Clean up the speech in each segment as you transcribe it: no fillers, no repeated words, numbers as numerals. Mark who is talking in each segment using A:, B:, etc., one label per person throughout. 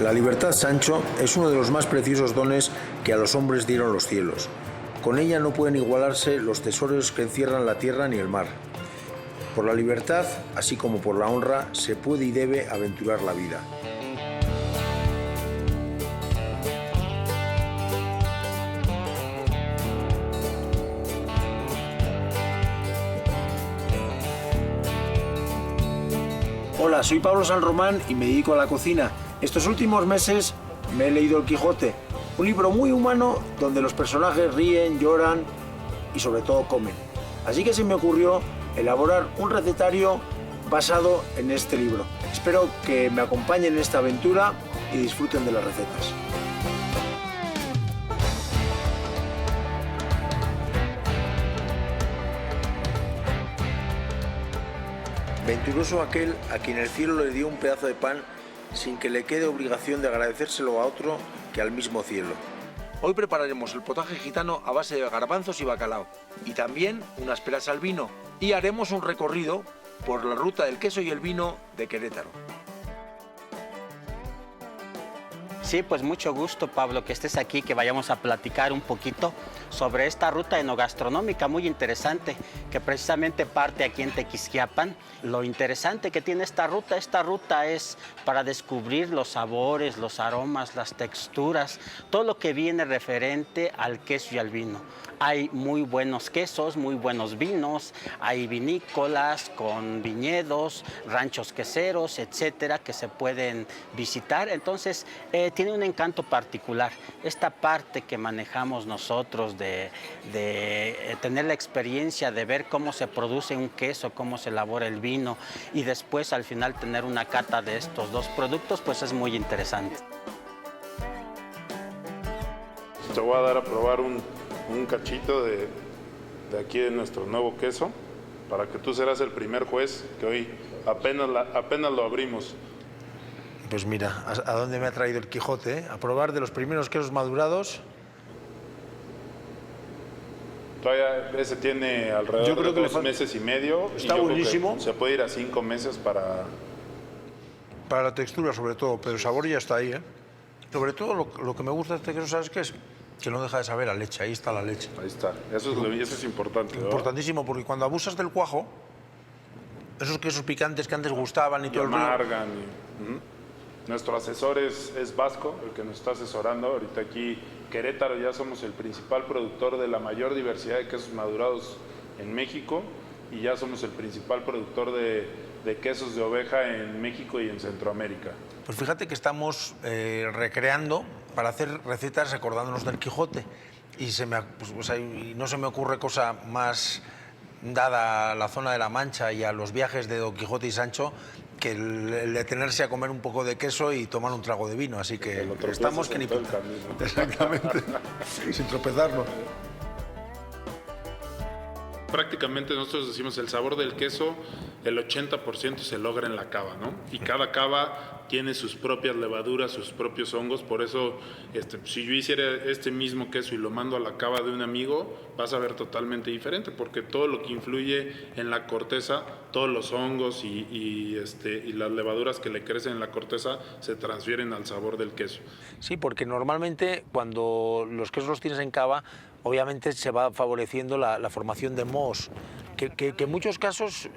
A: La libertad, Sancho, es uno de los más preciosos dones que a los hombres dieron los cielos. Con ella no pueden igualarse los tesoros que encierran la tierra ni el mar. Por la libertad, así como por la honra, se puede y debe aventurar la vida. Hola, soy Pablo San Román y me dedico a la cocina. Estos últimos meses me he leído El Quijote, un libro muy humano donde los personajes ríen, lloran y sobre todo comen. Así que se me ocurrió elaborar un recetario basado en este libro. Espero que me acompañen en esta aventura y disfruten de las recetas. Venturoso aquel a quien el cielo le dio un pedazo de pan sin que le quede obligación de agradecérselo a otro que al mismo cielo. Hoy prepararemos el potaje gitano a base de garbanzos y bacalao, y también unas peras al vino, y haremos un recorrido por la ruta del queso y el vino de Querétaro.
B: Sí, pues mucho gusto, Pablo, que estés aquí, que vayamos a platicar un poquito sobre esta ruta enogastronómica muy interesante, que precisamente parte aquí en Tequisquiapan. Lo interesante que tiene esta ruta es para descubrir los sabores, los aromas, las texturas, todo lo que viene referente al queso y al vino. Hay muy buenos quesos, muy buenos vinos, hay vinícolas con viñedos, ranchos queseros, etcétera, que se pueden visitar. Entonces, tiene un encanto particular. Esta parte que manejamos nosotros de tener la experiencia de ver cómo se produce un queso, cómo se elabora el vino y después al final tener una cata de estos dos productos, pues es muy interesante.
C: Te voy a dar a probar un cachito de aquí de nuestro nuevo queso para que tú serás el primer juez, que hoy apenas lo abrimos.
A: Pues mira, ¿a dónde me ha traído el Quijote? A probar de los primeros quesos madurados.
C: Todavía ese tiene alrededor de 2 meses y medio.
A: Está buenísimo.
C: Se puede ir a 5 meses para
A: la textura sobre todo, pero el sabor ya está ahí, ¿eh? Sobre todo lo que me gusta de este queso, ¿sabes qué es? Que no deja de saber a leche, ahí está la leche.
C: Ahí está, eso es importante, ¿verdad?
A: Importantísimo, porque cuando abusas del cuajo, esos quesos picantes que antes gustaban y todo el
C: amargan. Nuestro asesor es Vasco, el que nos está asesorando. Ahorita aquí, Querétaro, ya somos el principal productor de la mayor diversidad de quesos madurados en México y ya somos el principal productor de quesos de oveja en México y en Centroamérica.
A: Pues fíjate que estamos recreando para hacer recetas recordándonos del Quijote y y no se me ocurre cosa más dada a la zona de la Mancha y a los viajes de Don Quijote y Sancho que el detenerse a comer un poco de queso y tomar un trago de vino, así que estamos que ni puta. Exactamente, sin tropezarnos.
C: Prácticamente nosotros decimos el sabor del queso, el 80% se logra en la cava, ¿no? Y cada cava tiene sus propias levaduras, sus propios hongos, por eso si yo hiciera este mismo queso y lo mando a la cava de un amigo, vas a ver totalmente diferente, porque todo lo que influye en la corteza, todos los hongos y las levaduras que le crecen en la corteza se transfieren al sabor del queso.
A: Sí, porque normalmente cuando los quesos los tienes en cava, obviamente se va favoreciendo la formación de mohos, que en muchos casos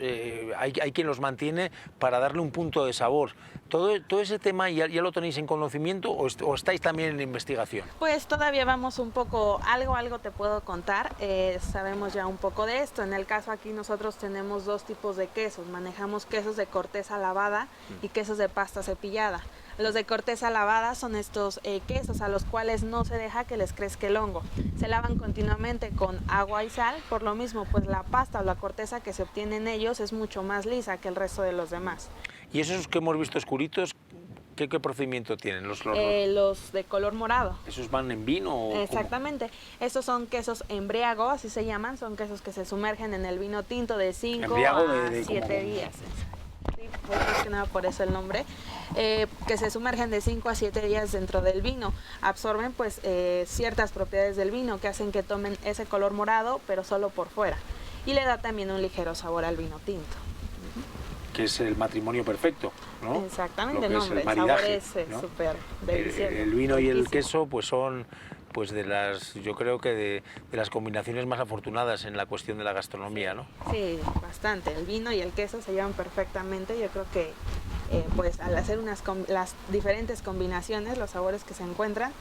A: hay quien los mantiene para darle un punto de sabor. ¿Todo ese tema ya lo tenéis en conocimiento o estáis también en investigación?
D: Pues todavía vamos un poco, algo te puedo contar, sabemos ya un poco de esto. En el caso aquí nosotros tenemos 2 tipos de quesos, manejamos quesos de corteza lavada y quesos de pasta cepillada. Los de corteza lavada son estos quesos a los cuales no se deja que les crezca el hongo. Se lavan continuamente con agua y sal, por lo mismo pues la pasta o la corteza que se obtiene en ellos es mucho más lisa que el resto de los demás.
A: ¿Y esos que hemos visto oscuritos, ¿Qué procedimiento tienen los
D: Los de color morado.
A: ¿Esos van en vino o
D: Exactamente. Estos son quesos embriago, así se llaman. Son quesos que se sumergen en el vino tinto de 5
A: Embriago
D: a
A: de
D: 7 días. Sí, pues más que nada por eso el nombre. Que se sumergen de 5 a 7 días dentro del vino. Absorben pues ciertas propiedades del vino que hacen que tomen ese color morado, pero solo por fuera. Y le da también un ligero sabor al vino tinto.
A: que es el matrimonio perfecto, ¿no?
D: Exactamente,
A: el
D: nombre, el
A: maridaje,
D: sabor es
A: ¿no?
D: súper delicioso.
A: El vino y el
D: riquísimo.
A: queso pues son pues de las, yo creo que de las combinaciones más afortunadas en la cuestión de la gastronomía, ¿no?
D: Sí, bastante. El vino y el queso se llevan perfectamente. Yo creo que pues al hacer las diferentes combinaciones, los sabores que se encuentran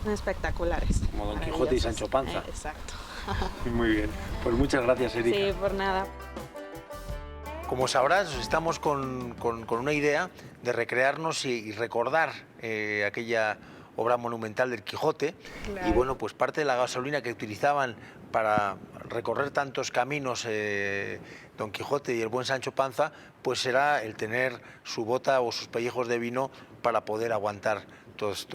D: son espectaculares.
A: Como Don Quijote y Sancho Panza.
D: Exacto.
A: Muy bien. Pues muchas gracias, Erika.
D: Sí, por nada.
A: Como sabrás, estamos con una idea de recrearnos y recordar aquella obra monumental del Quijote.
D: Claro.
A: Y bueno, pues parte de la gasolina que utilizaban para recorrer tantos caminos Don Quijote y el buen Sancho Panza, pues será el tener su bota o sus pellejos de vino para poder aguantar todos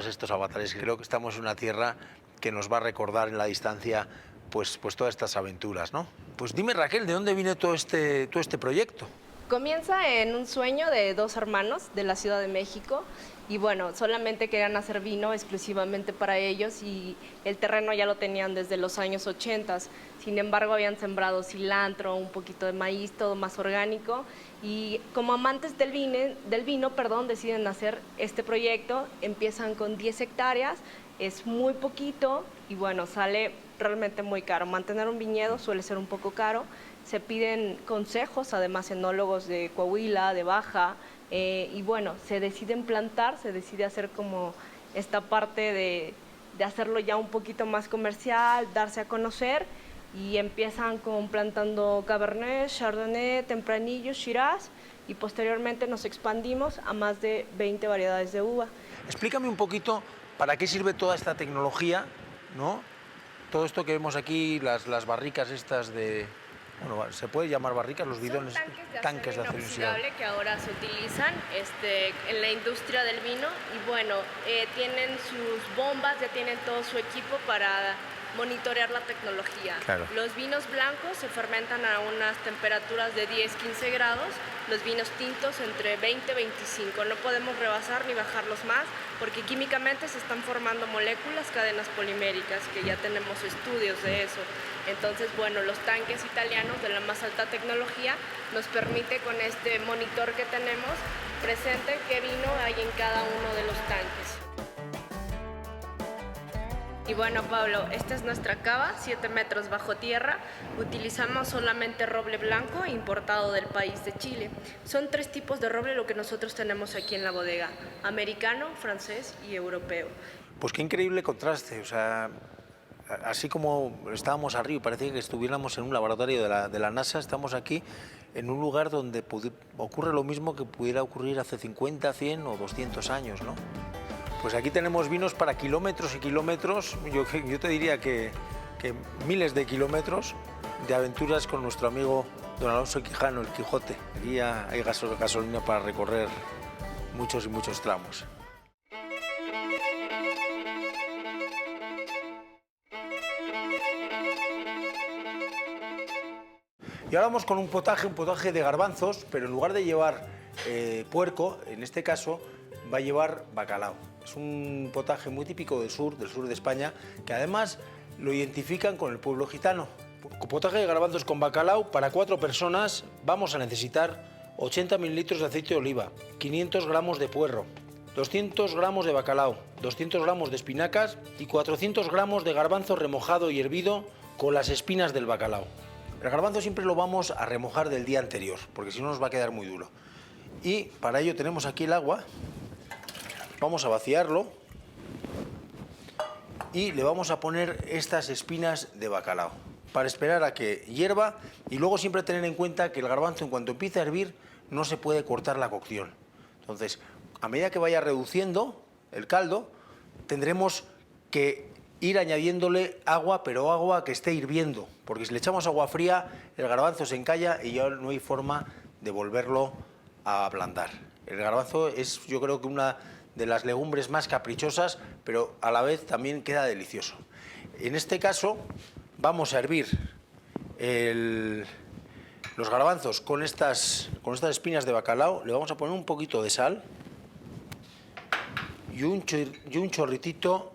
A: estos avatares. Creo que estamos en una tierra que nos va a recordar en la distancia pues todas estas aventuras, ¿no? Pues dime, Raquel, ¿de dónde viene todo este proyecto?
E: Comienza en un sueño de dos hermanos de la Ciudad de México y bueno, solamente querían hacer vino exclusivamente para ellos y el terreno ya lo tenían desde los años 80. Sin embargo, habían sembrado cilantro, un poquito de maíz, todo más orgánico y como amantes del vino, deciden hacer este proyecto. Empiezan con 10 hectáreas, es muy poquito y bueno, sale realmente muy caro. Mantener un viñedo suele ser un poco caro. Se piden consejos, además enólogos de Coahuila, de Baja, y bueno, se deciden plantar, se decide hacer como esta parte de hacerlo ya un poquito más comercial, darse a conocer, y empiezan con plantando Cabernet, Chardonnay, Tempranillo, Shiraz, y posteriormente nos expandimos a más de 20 variedades de uva.
A: Explícame un poquito para qué sirve toda esta tecnología, ¿no? Todo esto que vemos aquí, las barricas estas de... Bueno, ¿se puede llamar barricas? Los bidones,
E: tanques de acero inoxidable que ahora se utilizan en la industria del vino y bueno, tienen sus bombas, ya tienen todo su equipo para monitorear la tecnología.
A: Claro.
E: Los vinos blancos se fermentan a unas temperaturas de 10-15 grados, los vinos tintos entre 20 y 25. No podemos rebasar ni bajarlos más porque químicamente se están formando moléculas, cadenas poliméricas, que ya tenemos estudios de eso. Entonces, bueno, los tanques italianos de la más alta tecnología nos permite con este monitor que tenemos presente qué vino hay en cada uno de los tanques. Y bueno, Pablo, esta es nuestra cava, 7 metros bajo tierra. Utilizamos solamente roble blanco importado del país de Chile. Son 3 tipos de roble lo que nosotros tenemos aquí en la bodega: americano, francés y europeo.
A: Pues qué increíble contraste, o sea, así como estábamos arriba, parecía que estuviéramos en un laboratorio de la NASA, estamos aquí en un lugar donde ocurre lo mismo que pudiera ocurrir hace 50, 100 o 200 años, ¿no? Pues aquí tenemos vinos para kilómetros y kilómetros, yo te diría que miles de kilómetros de aventuras con nuestro amigo don Alonso Quijano, el Quijote. Aquí ya hay gasolina para recorrer muchos y muchos tramos. Y ahora vamos con un potaje de garbanzos, pero en lugar de llevar puerco, en este caso va a llevar bacalao. Es un potaje muy típico del sur de España, que además lo identifican con el pueblo gitano. Potaje de garbanzos con bacalao para 4 personas. Vamos a necesitar 80 mililitros de aceite de oliva, 500 gramos de puerro, 200 gramos de bacalao, 200 gramos de espinacas y 400 gramos de garbanzo remojado y hervido con las espinas del bacalao. El garbanzo siempre lo vamos a remojar del día anterior, porque si no nos va a quedar muy duro. Y para ello tenemos aquí el agua. Vamos a vaciarlo y le vamos a poner estas espinas de bacalao para esperar a que hierva, y luego siempre tener en cuenta que el garbanzo, en cuanto empiece a hervir, no se puede cortar la cocción. Entonces, a medida que vaya reduciendo el caldo, tendremos que ir añadiéndole agua, pero agua que esté hirviendo, porque si le echamos agua fría, el garbanzo se encalla y ya no hay forma de volverlo a ablandar. El garbanzo es, yo creo que una de las legumbres más caprichosas, pero a la vez también queda delicioso. En este caso vamos a hervir los garbanzos con estas espinas de bacalao. Le vamos a poner un poquito de sal y un chorritito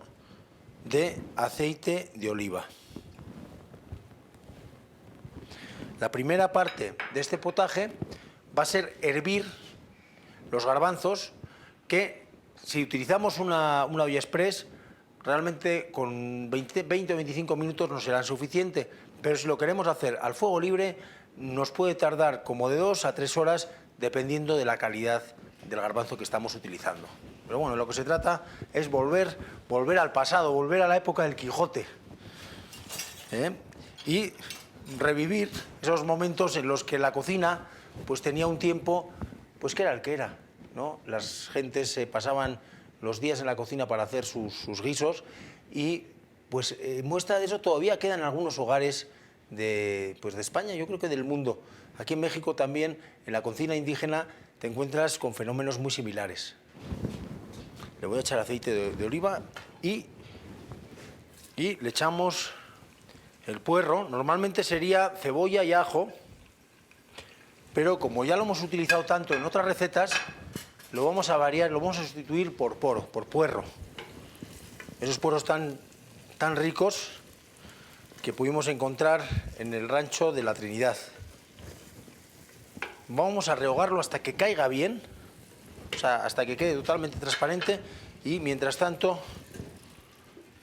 A: de aceite de oliva. La primera parte de este potaje va a ser hervir los garbanzos, que si utilizamos una olla express, realmente con 20 o 25 minutos no serán suficientes, pero si lo queremos hacer al fuego libre, nos puede tardar como de 2 a 3 horas, dependiendo de la calidad del garbanzo que estamos utilizando. Pero bueno, lo que se trata es volver al pasado, volver a la época del Quijote, y revivir esos momentos en los que la cocina pues tenía un tiempo pues que era el que era, ¿no? Las gentes se pasaban los días en la cocina para hacer sus guisos, y pues muestra de eso todavía queda en algunos hogares de España, yo creo que del mundo. Aquí en México también, en la cocina indígena, te encuentras con fenómenos muy similares. Le voy a echar aceite de oliva y le echamos el puerro. Normalmente sería cebolla y ajo, pero como ya lo hemos utilizado tanto en otras recetas, lo vamos a variar, lo vamos a sustituir por puerro. Esos puerros tan ricos que pudimos encontrar en el rancho de la Trinidad. Vamos a rehogarlo hasta que caiga bien, o sea, hasta que quede totalmente transparente, y mientras tanto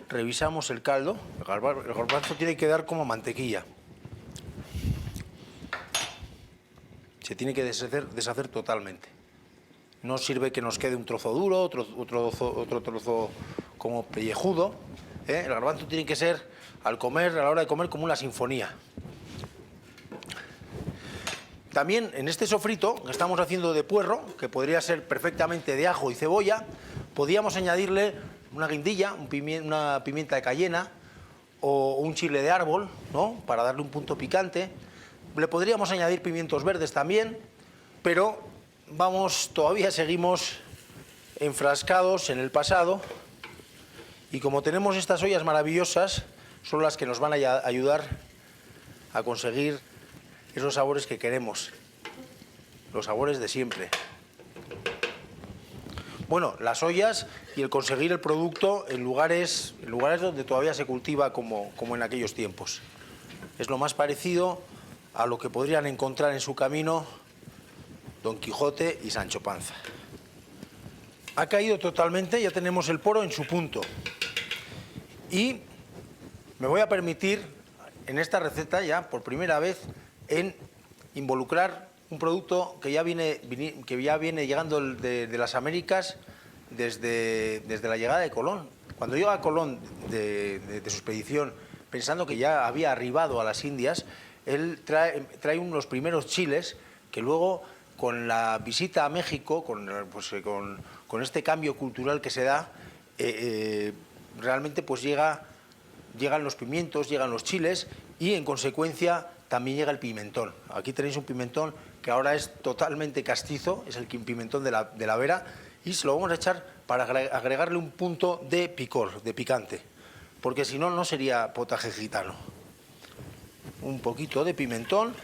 A: revisamos el caldo. El garbanzo tiene que quedar como mantequilla. Se tiene que deshacer totalmente. No sirve que nos quede un trozo duro, otro trozo como pellejudo. El garbanzo tiene que ser, a la hora de comer, como una sinfonía. También en este sofrito que estamos haciendo de puerro, que podría ser perfectamente de ajo y cebolla, podríamos añadirle una guindilla, una pimienta de cayena o un chile de árbol, ¿no?, para darle un punto picante. Le podríamos añadir pimientos verdes también, pero todavía seguimos enfrascados en el pasado, y como tenemos estas ollas maravillosas, son las que nos van a ayudar a conseguir esos sabores que queremos, los sabores de siempre. Bueno, las ollas y el conseguir el producto en lugares donde todavía se cultiva como en aquellos tiempos. Es lo más parecido a lo que podrían encontrar en su camino Don Quijote y Sancho Panza. Ha caído totalmente, ya tenemos el poro en su punto. Y me voy a permitir en esta receta, ya por primera vez, en involucrar un producto que ya viene llegando de las Américas desde la llegada de Colón. Cuando llega Colón de su expedición, pensando que ya había arribado a las Indias, él trae unos primeros chiles que luego, con la visita a México, con este cambio cultural que se da, realmente pues llegan los pimientos, llegan los chiles, y en consecuencia también llega el pimentón. Aquí tenéis un pimentón que ahora es totalmente castizo, es el pimentón de la Vera, y se lo vamos a echar para agregarle un punto de picor, de picante, porque si no, no sería potaje gitano. Un poquito de pimentón.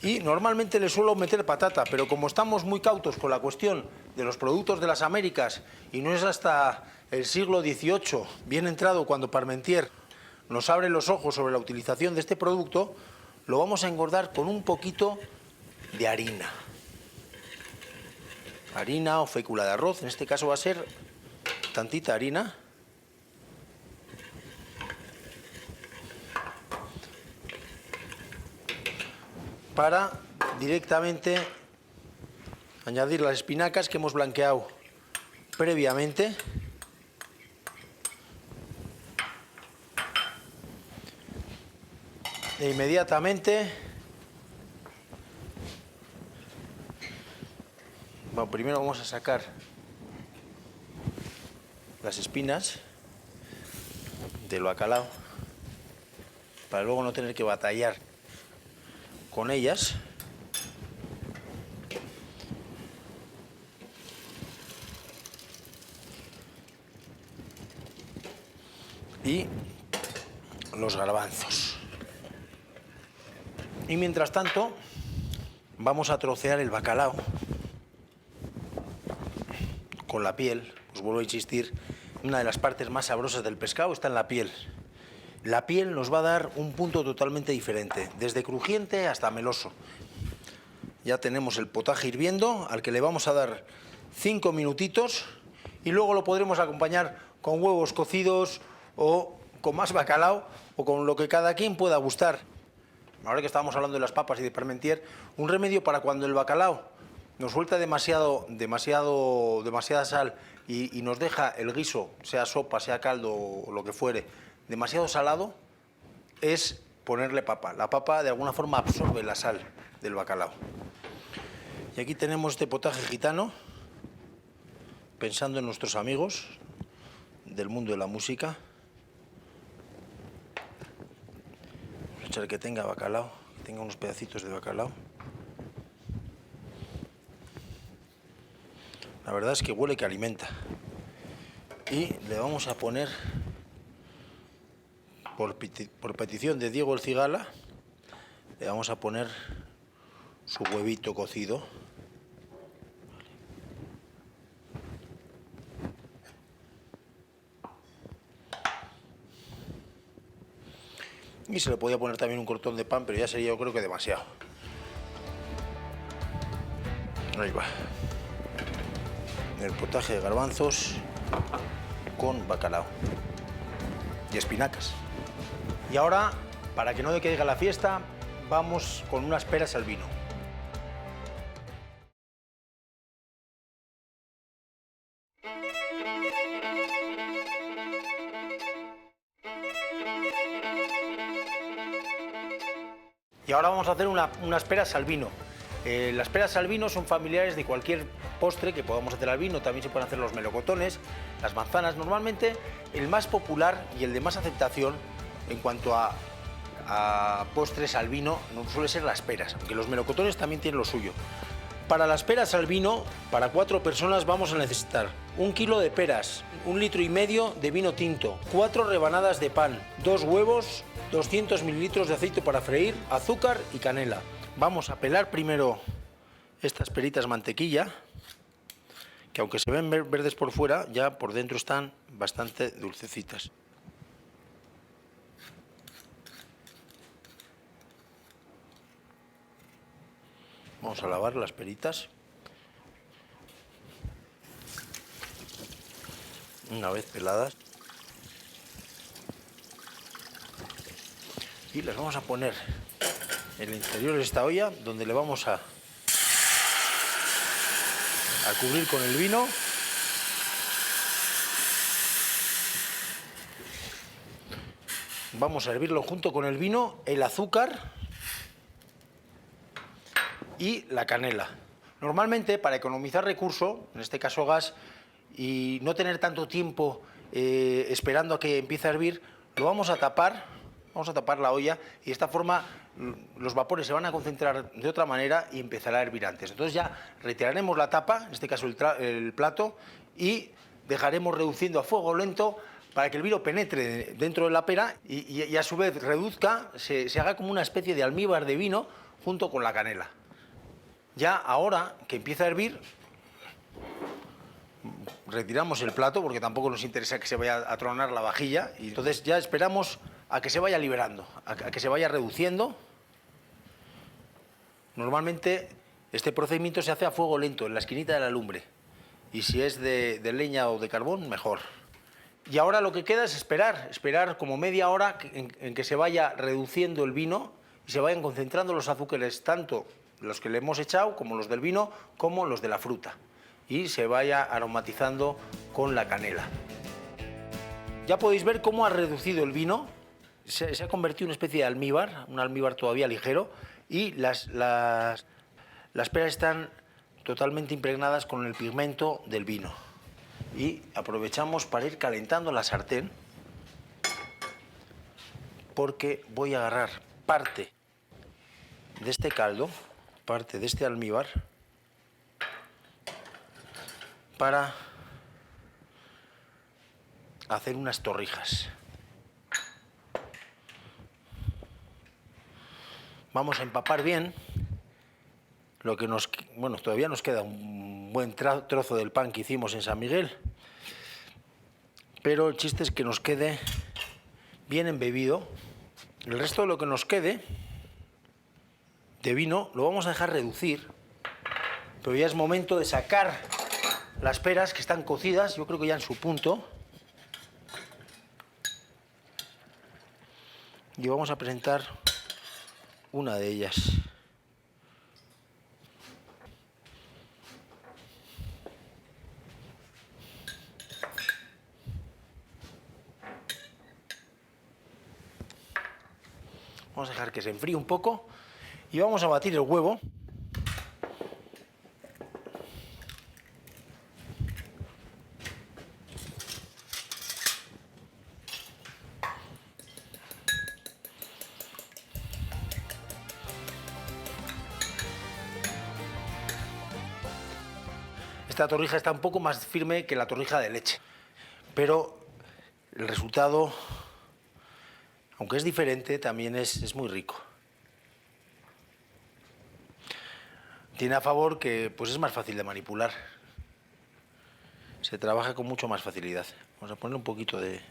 A: Y normalmente le suelo meter patata, pero como estamos muy cautos con la cuestión de los productos de las Américas, y no es hasta el siglo XVIII, bien entrado, cuando Parmentier nos abre los ojos sobre la utilización de este producto, lo vamos a engordar con un poquito de harina. Harina o fécula de arroz, en este caso va a ser tantita harina. Para directamente añadir las espinacas que hemos blanqueado previamente. E inmediatamente, bueno, primero vamos a sacar las espinas del bacalao para luego no tener que batallar con ellas. y los garbanzos. Y mientras tanto vamos a trocear el bacalao con la piel. Os vuelvo a insistir, una de las partes más sabrosas del pescado está en la piel. La piel nos va a dar un punto totalmente diferente, desde crujiente hasta meloso. Ya tenemos el potaje hirviendo, al que le vamos a dar 5 minutitos y luego lo podremos acompañar con huevos cocidos o con más bacalao o con lo que cada quien pueda gustar. Ahora que estábamos hablando de las papas y de Parmentier, un remedio para cuando el bacalao nos suelta demasiada sal y nos deja el guiso, sea sopa, sea caldo o lo que fuere, demasiado salado, es ponerle papa. La papa de alguna forma absorbe la sal del bacalao. Y aquí tenemos este potaje gitano, pensando en nuestros amigos del mundo de la música. Vamos a echar que tenga bacalao, que tenga unos pedacitos de bacalao. La verdad es que huele que alimenta. Y le vamos a poner, por petición de Diego El Cigala, le vamos a poner su huevito cocido. Y se le podía poner también un cortón de pan, pero ya sería, yo creo que demasiado. Ahí va. El potaje de garbanzos con bacalao y espinacas. Y ahora, para que no decaiga la fiesta, vamos con unas peras al vino. Y ahora vamos a hacer unas peras al vino. Las peras al vino son familiares de cualquier postre que podamos hacer al vino. También se pueden hacer los melocotones, las manzanas. Normalmente el más popular y el de más aceptación en cuanto a postres al vino no suele ser las peras, aunque los melocotones también tienen lo suyo. Para las peras al vino, para 4 personas vamos a necesitar 1 kilo de peras, 1,5 litros de vino tinto, 4 rebanadas de pan, 2 huevos, 200 mililitros de aceite para freír, azúcar y canela. Vamos a pelar primero estas peritas mantequilla, que aunque se ven verdes por fuera, ya por dentro están bastante dulcecitas. Vamos a lavar las peritas. Una vez peladas. Y las vamos a poner en el interior de esta olla, donde le vamos a cubrir con el vino. Vamos a hervirlo junto con el vino, el azúcar y la canela. Normalmente, para economizar recurso, en este caso gas, y no tener tanto tiempo esperando a que empiece a hervir, lo vamos a tapar la olla y de esta forma los vapores se van a concentrar de otra manera y empezará a hervir antes. Entonces ya retiraremos la tapa, en este caso el plato, y dejaremos reduciendo a fuego lento para que el vino penetre dentro de la pera y a su vez reduzca, se haga como una especie de almíbar de vino junto con la canela. Ya ahora que empieza a hervir, retiramos el plato porque tampoco nos interesa que se vaya a tronar la vajilla y entonces ya esperamos a que se vaya liberando, a que se vaya reduciendo. Normalmente este procedimiento se hace a fuego lento, en la esquinita de la lumbre, y si es de leña o de carbón, mejor. Y ahora lo que queda es esperar como media hora en que se vaya reduciendo el vino y se vayan concentrando los azúcares, tanto los que le hemos echado como los del vino, como los de la fruta, y se vaya aromatizando con la canela. Ya podéis ver cómo ha reducido el vino, se ha convertido en una especie de almíbar, un almíbar todavía ligero, y las peras están totalmente impregnadas con el pigmento del vino. Y aprovechamos para ir calentando la sartén, porque voy a agarrar parte de este caldo, parte de este almíbar, para hacer unas torrijas. Vamos a empapar bien lo que nos... Bueno, todavía nos queda un buen trozo del pan que hicimos en San Miguel, pero el chiste es que nos quede bien embebido. El resto de lo que nos quede de vino lo vamos a dejar reducir, pero ya es momento de sacar las peras que están cocidas, yo creo que ya en su punto. Y vamos a presentar una de ellas. Vamos a dejar que se enfríe un poco y vamos a batir el huevo. Esta torrija está un poco más firme que la torrija de leche, pero el resultado, aunque es diferente, también es muy rico. Tiene a favor que pues es más fácil de manipular. Se trabaja con mucho más facilidad. Vamos a poner un poquito de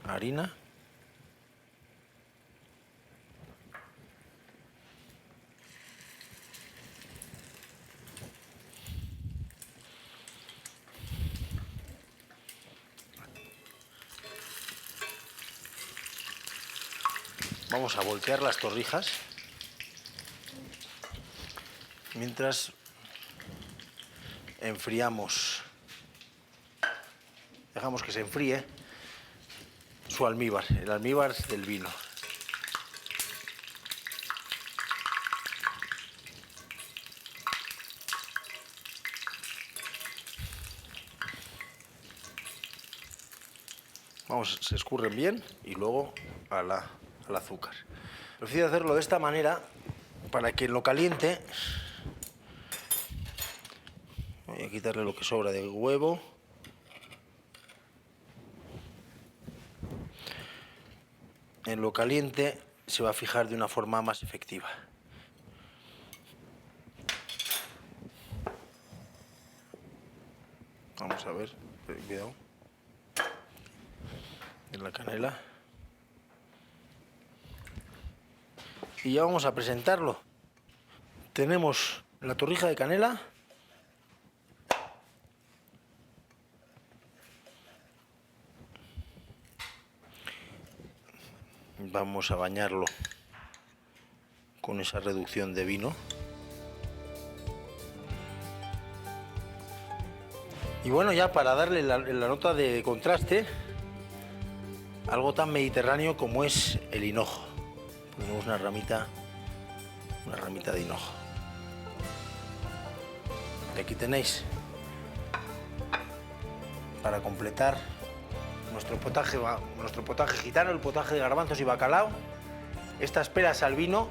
A: harina. Vamos a voltear las torrijas mientras enfriamos. Dejamos que se enfríe su almíbar, el almíbar del vino. Vamos, se escurren bien y luego al azúcar. Prefiero hacerlo de esta manera para que en lo caliente, voy a quitarle lo que sobra del huevo. En lo caliente se va a fijar de una forma más efectiva. Vamos a ver, cuidado. En la canela. Y ya vamos a presentarlo. Tenemos la torrija de canela. Vamos a bañarlo con esa reducción de vino. Y bueno, ya para darle la nota de contraste, algo tan mediterráneo como es el hinojo. Ponemos una ramita de hinojo. Y aquí tenéis, para completar nuestro potaje gitano, el potaje de garbanzos y bacalao. Estas peras al vino,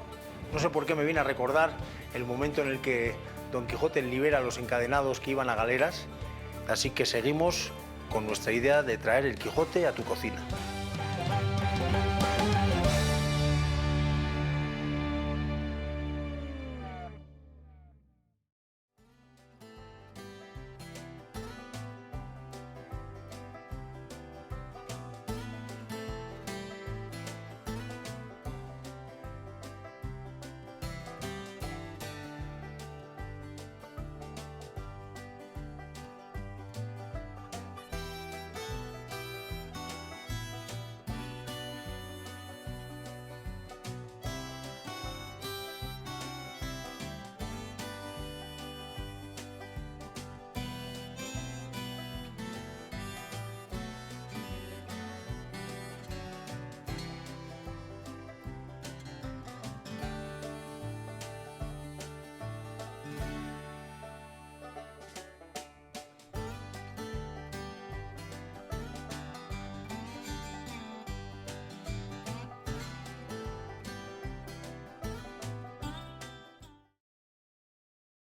A: no sé por qué me viene a recordar el momento en el que Don Quijote libera a los encadenados que iban a galeras. Así que seguimos con nuestra idea de traer el Quijote a tu cocina.